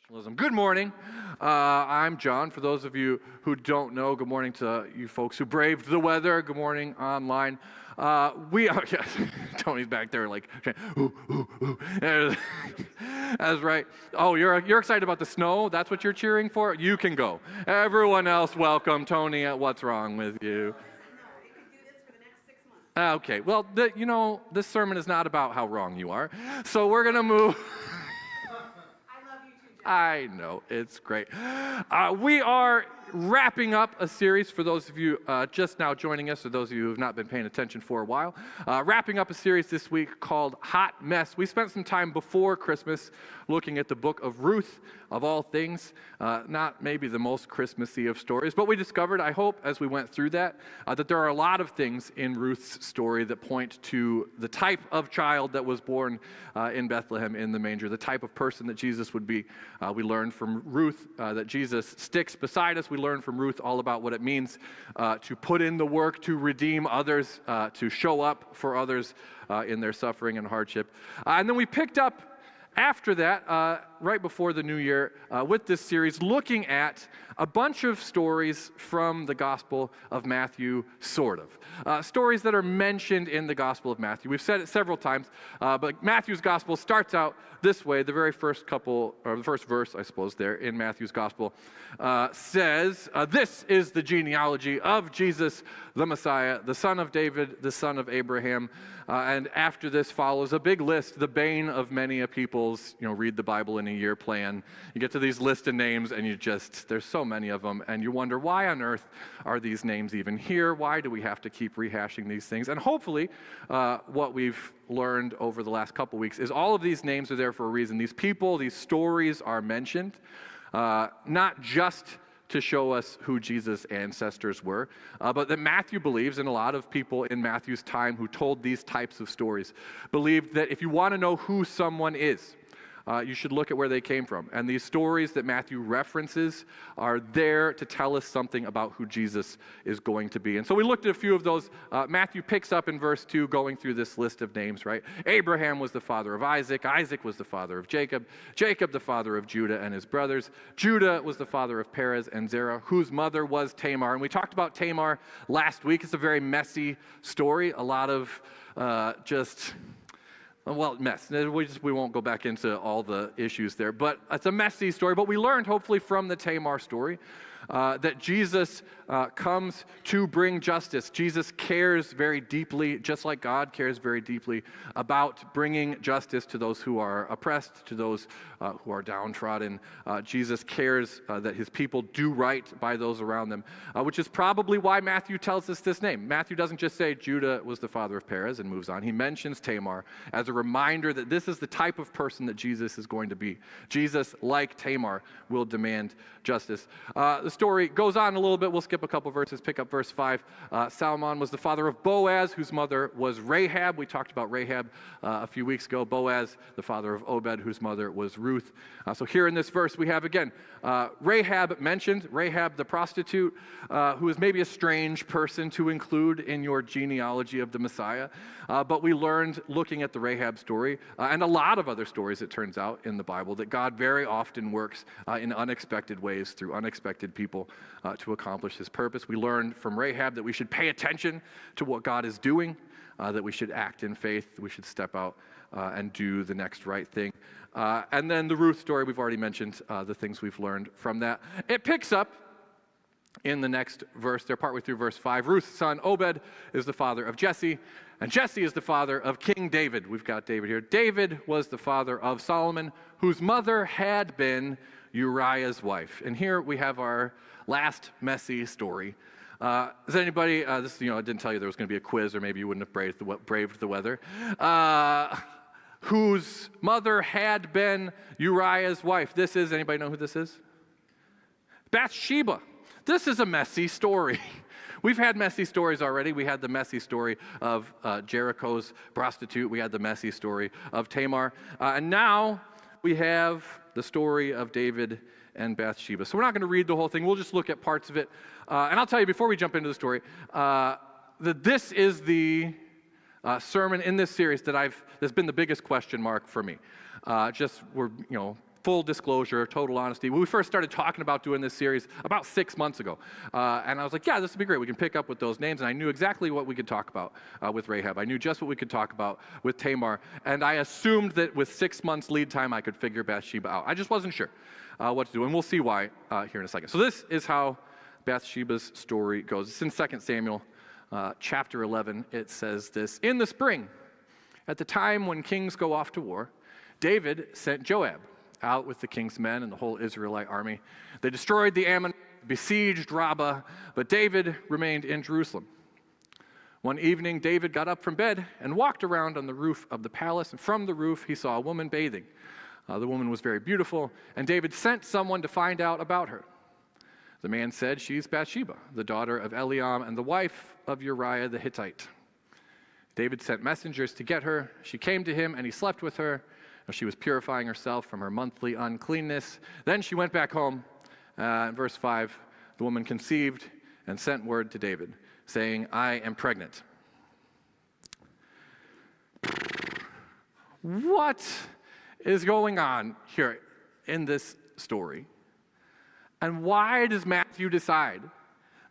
Good morning. I'm John. For those of you who don't know, good morning to you folks who braved the weather. Good morning online. We are, yes, Tony's back there like, ooh, ooh, ooh. That's right. Oh, you're excited about the snow? That's what you're cheering for? You can go. Everyone else, welcome. Tony, what's wrong with you? Okay, well, this sermon is not about how wrong you are. So we're going to move. I know, it's great. We are wrapping up a series for those of you just now joining us, or those of you who have not been paying attention for a while. Wrapping up a series this week called Hot Mess. We spent some time before Christmas looking at the book of Ruth, of all things. Not maybe the most Christmassy of stories, but we discovered, I hope, as we went through that there are a lot of things in Ruth's story that point to the type of child that was born in Bethlehem in the manger, the type of person that Jesus would be. We learned from Ruth that Jesus sticks beside us. We learned from Ruth all about what it means to put in the work, to redeem others, to show up for others in their suffering and hardship. And then we picked up after that, right before the new year, with this series, looking at a bunch of stories from the Gospel of Matthew, sort of. Stories that are mentioned in the Gospel of Matthew. We've said it several times, but Matthew's Gospel starts out this way. The very first couple, or the first verse, I suppose, there in Matthew's Gospel says, "This is the genealogy of Jesus, the Messiah, the son of David, the son of Abraham." And after this follows a big list, the bane of many a people's, read the Bible in a year plan. You get to these list of names and there's so many of them, and you wonder, why on earth are these names even here? Why do we have to keep rehashing these things? And hopefully, what we've learned over the last couple weeks is all of these names are there for a reason. These people, these stories are mentioned, not just to show us who Jesus' ancestors were, but that Matthew believes, and a lot of people in Matthew's time who told these types of stories, believed that if you want to know who someone is, you should look at where they came from. And these stories that Matthew references are there to tell us something about who Jesus is going to be. And so we looked at a few of those. Matthew picks up in verse 2, going through this list of names, right? Abraham was the father of Isaac. Isaac was the father of Jacob. Jacob, the father of Judah and his brothers. Judah was the father of Perez and Zerah, whose mother was Tamar. And we talked about Tamar last week. It's a very messy story. A lot of mess. We won't go back into all the issues there, but it's a messy story. But we learned, hopefully, from the Tamar story that Jesus comes to bring justice. Jesus cares very deeply, just like God cares very deeply, about bringing justice to those who are oppressed, to those who are downtrodden. Jesus cares that his people do right by those around them, which is probably why Matthew tells us this name. Matthew doesn't just say Judah was the father of Perez and moves on. He mentions Tamar as a reminder that this is the type of person that Jesus is going to be. Jesus, like Tamar, will demand justice. The story goes on a little bit. We'll skip a couple verses, pick up verse 5. Salmon was the father of Boaz, whose mother was Rahab. We talked about Rahab a few weeks ago. Boaz, the father of Obed, whose mother was Ruth. So here in this verse, we have again Rahab mentioned, Rahab the prostitute, who is maybe a strange person to include in your genealogy of the Messiah. But we learned, looking at the Rahab story, and a lot of other stories, it turns out, in the Bible, that God very often works in unexpected ways through unexpected people to accomplish his purpose. We learned from Rahab that we should pay attention to what God is doing, that we should act in faith, we should step out and do the next right thing. And then the Ruth story, we've already mentioned the things we've learned from that. It picks up in the next verse there, partway through verse 5. Ruth's son Obed is the father of Jesse, and Jesse is the father of King David. We've got David here. David was the father of Solomon, whose mother had been Uriah's wife. And here we have our last messy story. Is anybody, I didn't tell you there was going to be a quiz, or maybe you wouldn't have braved the weather, whose mother had been Uriah's wife. Anybody know who this is? Bathsheba. This is a messy story. We've had messy stories already. We had the messy story of Jericho's prostitute. We had the messy story of Tamar. And now we have the story of David and Bathsheba. So we're not going to read the whole thing. We'll just look at parts of it. And I'll tell you before we jump into the story that this is the sermon in this series that's been the biggest question mark for me. We're full disclosure, total honesty. When we first started talking about doing this series about 6 months ago, and I was like, yeah, this would be great. We can pick up with those names, and I knew exactly what we could talk about with Rahab. I knew just what we could talk about with Tamar, and I assumed that with 6 months lead time, I could figure Bathsheba out. I just wasn't sure what to do, and we'll see why here in a second. So this is how Bathsheba's story goes. It's in 2 Samuel chapter 11. It says this: In the spring, at the time when kings go off to war, David sent Joab out with the king's men and the whole Israelite army. They destroyed the Ammonites, besieged Rabbah, but David remained in Jerusalem. One evening, David got up from bed and walked around on the roof of the palace, and from the roof he saw a woman bathing. The woman was very beautiful, and David sent someone to find out about her. The man said, "She's Bathsheba, the daughter of Eliam and the wife of Uriah the Hittite." David sent messengers to get her. She came to him, and he slept with her. She was purifying herself from her monthly uncleanness. Then she went back home. In verse 5, the woman conceived and sent word to David, saying, "I am pregnant." What is going on here in this story? And why does Matthew decide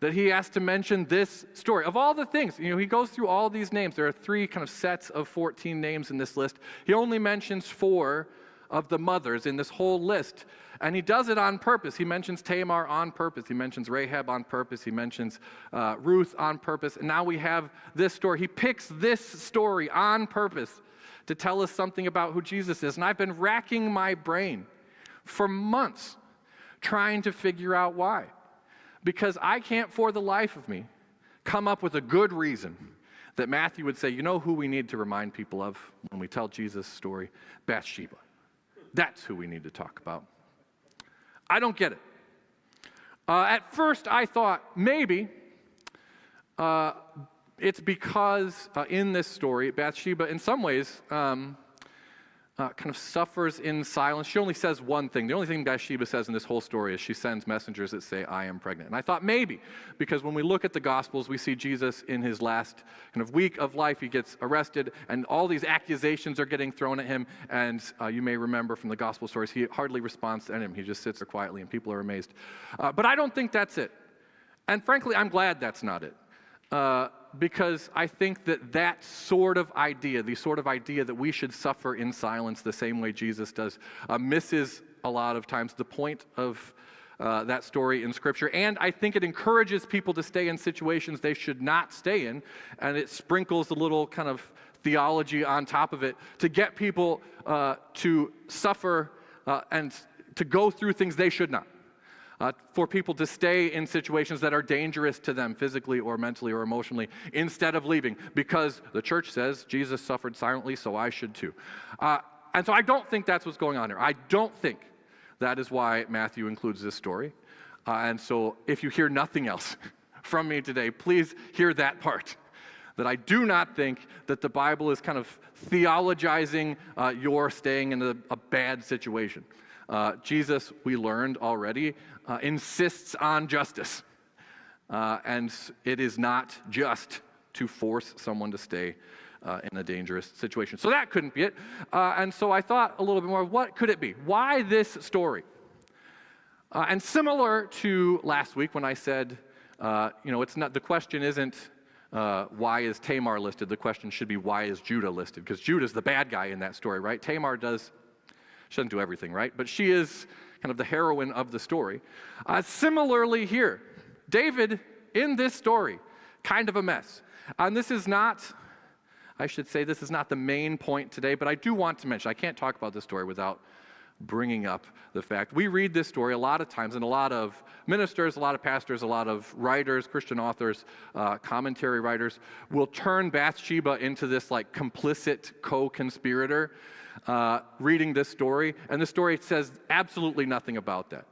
that he has to mention this story? Of all the things, he goes through all these names. There are 3 kind of sets of 14 names in this list. He only mentions 4 of the mothers in this whole list. And he does it on purpose. He mentions Tamar on purpose. He mentions Rahab on purpose. He mentions Ruth on purpose. And now we have this story. He picks this story on purpose to tell us something about who Jesus is. And I've been racking my brain for months trying to figure out why. Because I can't, for the life of me, come up with a good reason that Matthew would say, you know who we need to remind people of when we tell Jesus' story? Bathsheba. That's who we need to talk about. I don't get it. At first, I thought maybe it's because in this story, Bathsheba, in some ways, kind of suffers in silence. She only says one thing. The only thing Bathsheba says in this whole story is she sends messengers that say, "I am pregnant." And I thought maybe, because when we look at the Gospels, we see Jesus in his last kind of week of life. He gets arrested, and all these accusations are getting thrown at him. And you may remember from the Gospel stories, he hardly responds to anything. He just sits there quietly, and people are amazed. But I don't think that's it. And frankly, I'm glad that's not it. Because I think that sort of idea, the sort of idea that we should suffer in silence the same way Jesus does, misses a lot of times the point of that story in Scripture. And I think it encourages people to stay in situations they should not stay in, and it sprinkles a little kind of theology on top of it to get people to suffer and to go through things they should not. For people to stay in situations that are dangerous to them physically or mentally or emotionally instead of leaving, because the church says Jesus suffered silently, so I should too. And so I don't think that's what's going on here. I don't think that is why Matthew includes this story. And so if you hear nothing else from me today, please hear that part. That I do not think that the Bible is kind of theologizing your staying in a bad situation. Jesus, we learned already, insists on justice. And it is not just to force someone to stay in a dangerous situation. So that couldn't be it. And so I thought a little bit more, what could it be? Why this story? And similar to last week when I said, it's not, the question isn't why is Tamar listed? The question should be, why is Judah listed? Because Judah's the bad guy in that story, right? Tamar she doesn't do everything, right? But she is kind of the heroine of the story. Similarly here, David, in this story, kind of a mess. And this is not the main point today, but I do want to mention, I can't talk about this story without bringing up the fact. We read this story a lot of times, and a lot of ministers, a lot of pastors, a lot of writers, Christian authors, commentary writers, will turn Bathsheba into this like complicit co-conspirator, reading this story, and the story says absolutely nothing about that.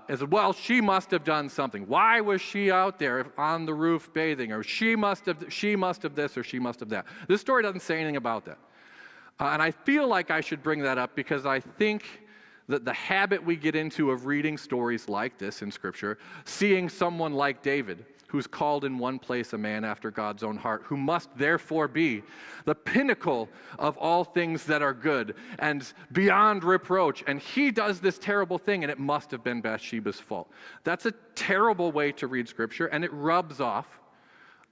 As well, she must have done something. Why was she out there on the roof bathing? Or she must have this, or she must have that. This story doesn't say anything about that. And I feel like I should bring that up because I think that the habit we get into of reading stories like this in Scripture, seeing someone like David, who's called in one place a man after God's own heart, who must therefore be the pinnacle of all things that are good and beyond reproach. And he does this terrible thing, and it must have been Bathsheba's fault. That's a terrible way to read Scripture, and it rubs off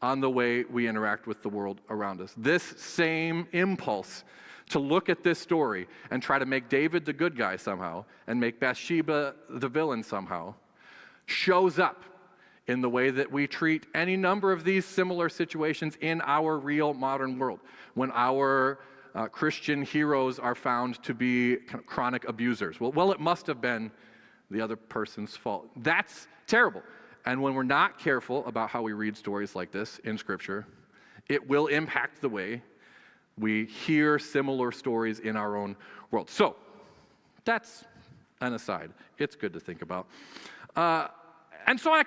on the way we interact with the world around us. This same impulse to look at this story and try to make David the good guy somehow and make Bathsheba the villain somehow shows up in the way that we treat any number of these similar situations in our real modern world. When our Christian heroes are found to be kind of chronic abusers. Well, it must have been the other person's fault. That's terrible. And when we're not careful about how we read stories like this in Scripture, it will impact the way we hear similar stories in our own world. So, that's an aside. It's good to think about. And so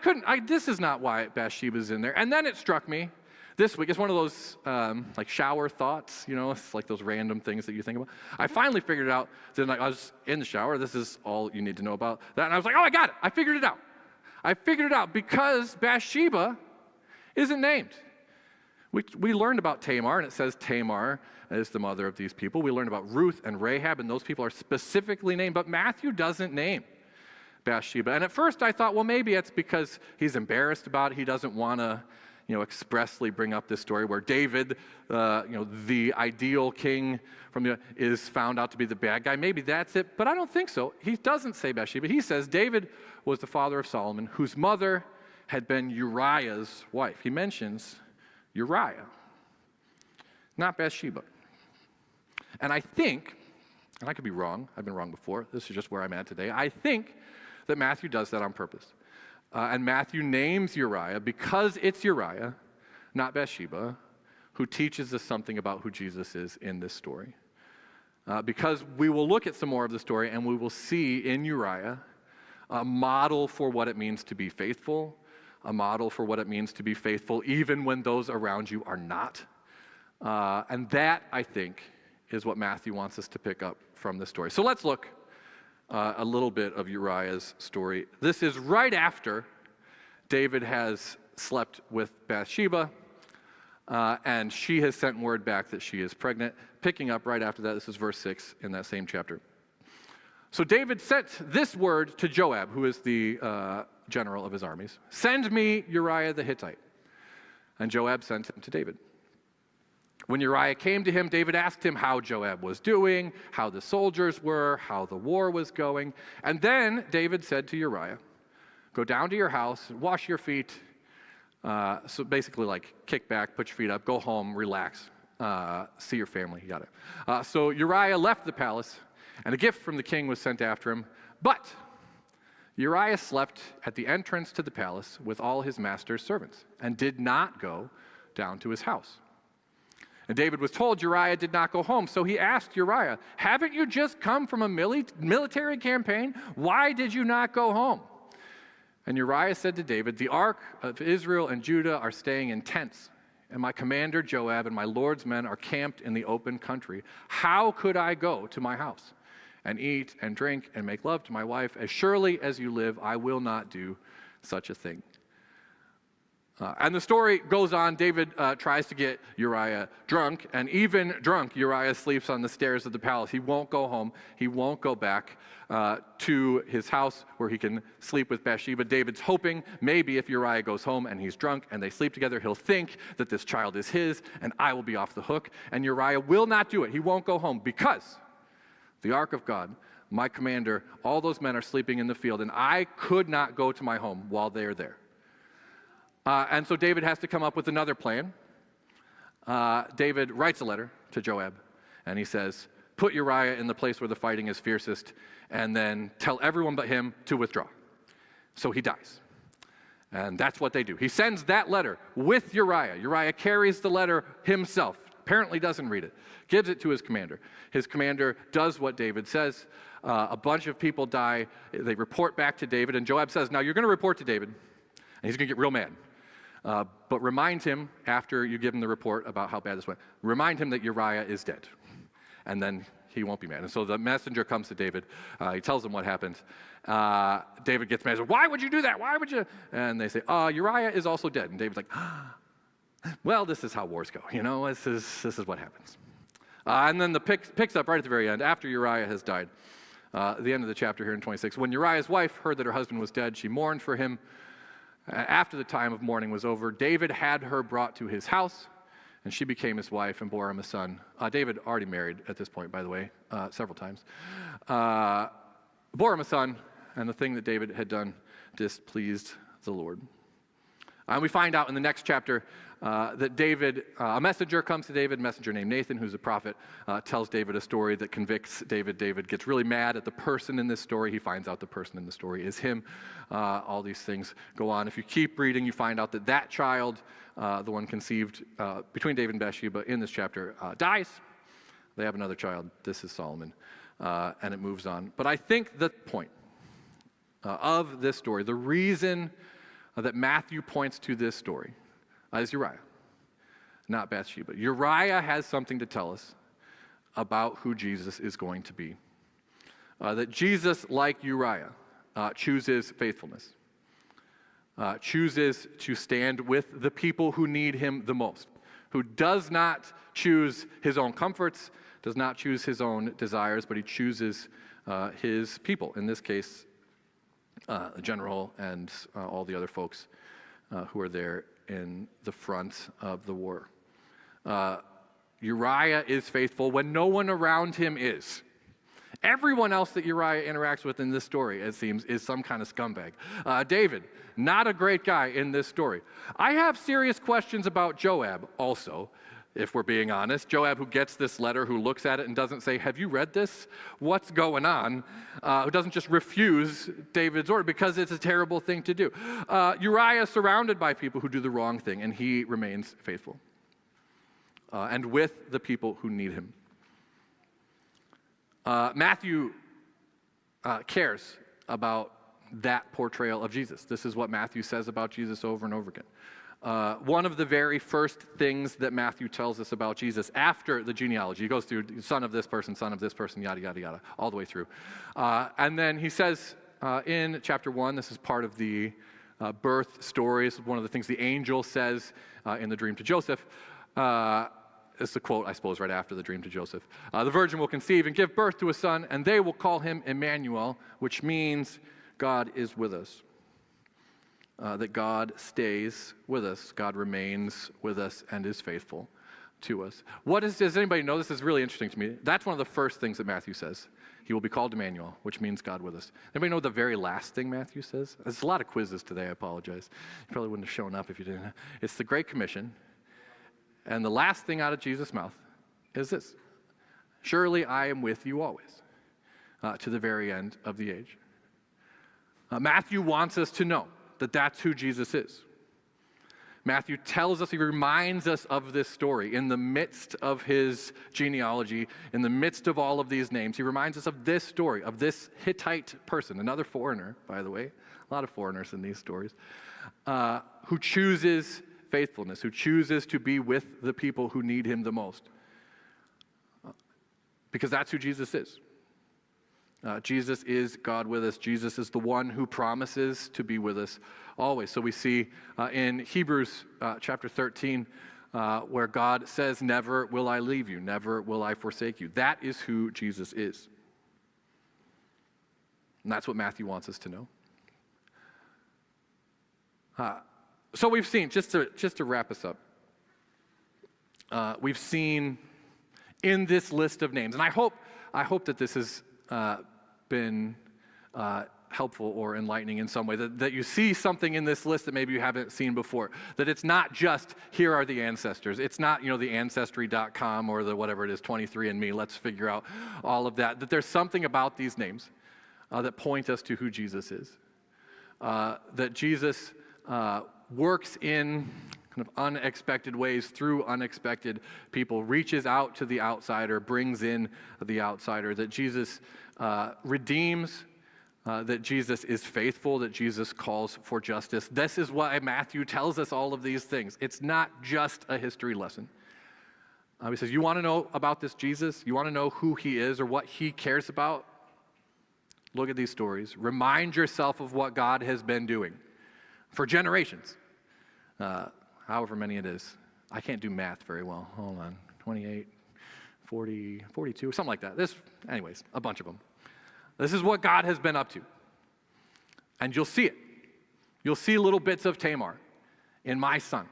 this is not why Bathsheba's in there. And then it struck me this week. It's one of those like shower thoughts, it's like those random things that you think about. I finally figured it out. Then I was in the shower. This is all you need to know about that. And I was like, oh, I got it. I figured it out because Bathsheba isn't named. We learned about Tamar, and it says Tamar is the mother of these people. We learned about Ruth and Rahab, and those people are specifically named, but Matthew doesn't name Bathsheba. And at first I thought, well, maybe it's because he's embarrassed about it. He doesn't want to, expressly bring up this story where David, the ideal king is found out to be the bad guy. Maybe that's it, but I don't think so. He doesn't say Bathsheba. He says David was the father of Solomon, whose mother had been Uriah's wife. He mentions Uriah, not Bathsheba. And I think, and I could be wrong, I've been wrong before, this is just where I'm at today, I think that Matthew does that on purpose. And Matthew names Uriah because it's Uriah, not Bathsheba, who teaches us something about who Jesus is in this story. Because we will look at some more of the story and we will see in Uriah a model for what it means to be faithful, a model for what it means to be faithful even when those around you are not. And that, I think, is what Matthew wants us to pick up from this story. So let's look a little bit of Uriah's story. This is right after David has slept with Bathsheba, and she has sent word back that she is pregnant. Picking up right after that, this is verse 6 in that same chapter. So David sent this word to Joab, who is the general of his armies. Send me Uriah the Hittite. And Joab sent him to David. When Uriah came to him, David asked him how Joab was doing, how the soldiers were, how the war was going. And then David said to Uriah, go down to your house, wash your feet. So basically like kick back, put your feet up, go home, relax, see your family. You got it. So Uriah left the palace, and a gift from the king was sent after him. But Uriah slept at the entrance to the palace with all his master's servants and did not go down to his house. And David was told Uriah did not go home, so he asked Uriah, haven't you just come from a military campaign? Why did you not go home? And Uriah said to David, the ark of Israel and Judah are staying in tents, and my commander Joab and my Lord's men are camped in the open country. How could I go to my house and eat and drink and make love to my wife? As surely as you live, I will not do such a thing. And the story goes on. David tries to get Uriah drunk, and even drunk, Uriah sleeps on the stairs of the palace. He won't go home. He won't go back to his house where he can sleep with Bathsheba. David's hoping maybe if Uriah goes home and he's drunk and they sleep together, he'll think that this child is his and I will be off the hook. And Uriah will not do it. He won't go home because the ark of God, my commander, all those men are sleeping in the field, and I could not go to my home while they're there. And so David has to come up with another plan. David writes a letter to Joab, and he says, put Uriah in the place where the fighting is fiercest, and then tell everyone but him to withdraw. So he dies. And that's what they do. He sends that letter with Uriah. Uriah carries the letter himself, apparently doesn't read it, gives it to his commander. His commander does what David says. A bunch of people die. They report back to David, and Joab says, now you're going to report to David, and he's going to get real mad. But remind him, after you give him the report about how bad this went, remind him that Uriah is dead. And then he won't be mad. And so the messenger comes to David. He tells him what happened. David gets mad. He says, why would you do that? Why would you? And they say, Uriah is also dead. And David's like, well, this is how wars go. This is what happens. And then the picks up right at the very end, after Uriah has died. The end of the chapter here in 26. When Uriah's wife heard that her husband was dead, she mourned for him. After the time of mourning was over, David had her brought to his house, and she became his wife and bore him a son. David already married at this point, by the way, several times. Bore him a son, and the thing that David had done displeased the Lord. And we find out in the next chapter that David, a messenger comes to David, a messenger named Nathan, who's a prophet, tells David a story that convicts David. David gets really mad at the person in this story. He finds out the person in the story is him. All these things go on. If you keep reading, you find out that child, the one conceived between David and Bathsheba in this chapter, dies. They have another child. This is Solomon. And it moves on. But I think the point of this story, the reason that Matthew points to this story is Uriah, not Bathsheba. Uriah has something to tell us about who Jesus is going to be. That Jesus, like Uriah, chooses faithfulness, chooses to stand with the people who need him the most, who does not choose his own comforts, does not choose his own desires, but he chooses his people, in this case, the general and all the other folks who are there in the front of the war. Uriah is faithful when no one around him is. Everyone else that Uriah interacts with in this story, it seems, is some kind of scumbag. David, not a great guy in this story. I have serious questions about Joab also, if we're being honest. Joab, who gets this letter, who looks at it and doesn't say, have you read this? What's going on? Who doesn't just refuse David's order because it's a terrible thing to do. Uriah is surrounded by people who do the wrong thing, and he remains faithful. And with the people who need him. Matthew cares about that portrayal of Jesus. This is what Matthew says about Jesus over and over again. One of the very first things that Matthew tells us about Jesus after the genealogy, he goes through son of this person, yada, yada, yada, all the way through. And then he says in chapter 1, this is part of the birth stories, one of the things the angel says in the dream to Joseph. It's a quote, I suppose, right after the dream to Joseph. The virgin will conceive and give birth to a son, and they will call him Emmanuel, which means God is with us. That God stays with us. God remains with us and is faithful to us. Does anybody know? This is really interesting to me. That's one of the first things that Matthew says. He will be called Emmanuel, which means God with us. Anybody know the very last thing Matthew says? There's a lot of quizzes today, I apologize. You probably wouldn't have shown up if you didn't. It's the Great Commission. And the last thing out of Jesus' mouth is this: surely I am with you always, to the very end of the age. Matthew wants us to know that that's who Jesus is. Matthew tells us, he reminds us of this story in the midst of his genealogy, in the midst of all of these names. He reminds us of this story, of this Hittite person, another foreigner, by the way, a lot of foreigners in these stories, who chooses faithfulness, who chooses to be with the people who need him the most. Because that's who Jesus is. Jesus is God with us. Jesus is the one who promises to be with us always. So we see in Hebrews chapter 13 where God says, never will I leave you, never will I forsake you. That is who Jesus is. And that's what Matthew wants us to know. So we've seen, just to wrap us up, we've seen in this list of names, and I hope that this has been helpful or enlightening in some way, that you see something in this list that maybe you haven't seen before, that it's not just, here are the ancestors. It's not, the Ancestry.com or the whatever it is, 23andMe, let's figure out all of that. That there's something about these names that point us to who Jesus is. That Jesus works in kind of unexpected ways through unexpected people, reaches out to the outsider, brings in the outsider, that Jesus redeems, that Jesus is faithful, that Jesus calls for justice. This is why Matthew tells us all of these things. It's not just a history lesson. He says, you want to know about this Jesus? You want to know who he is or what he cares about? Look at these stories. Remind yourself of what God has been doing for generations, however many it is. I can't do math very well. Hold on. 28, 40, 42, something like that. Anyways, a bunch of them. This is what God has been up to. And you'll see it. You'll see little bits of Tamar in my son.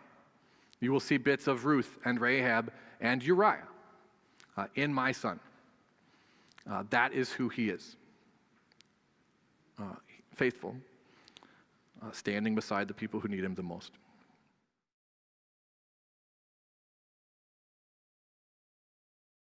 You will see bits of Ruth and Rahab and Uriah in my son. That is who he is. Faithful, standing beside the people who need him the most.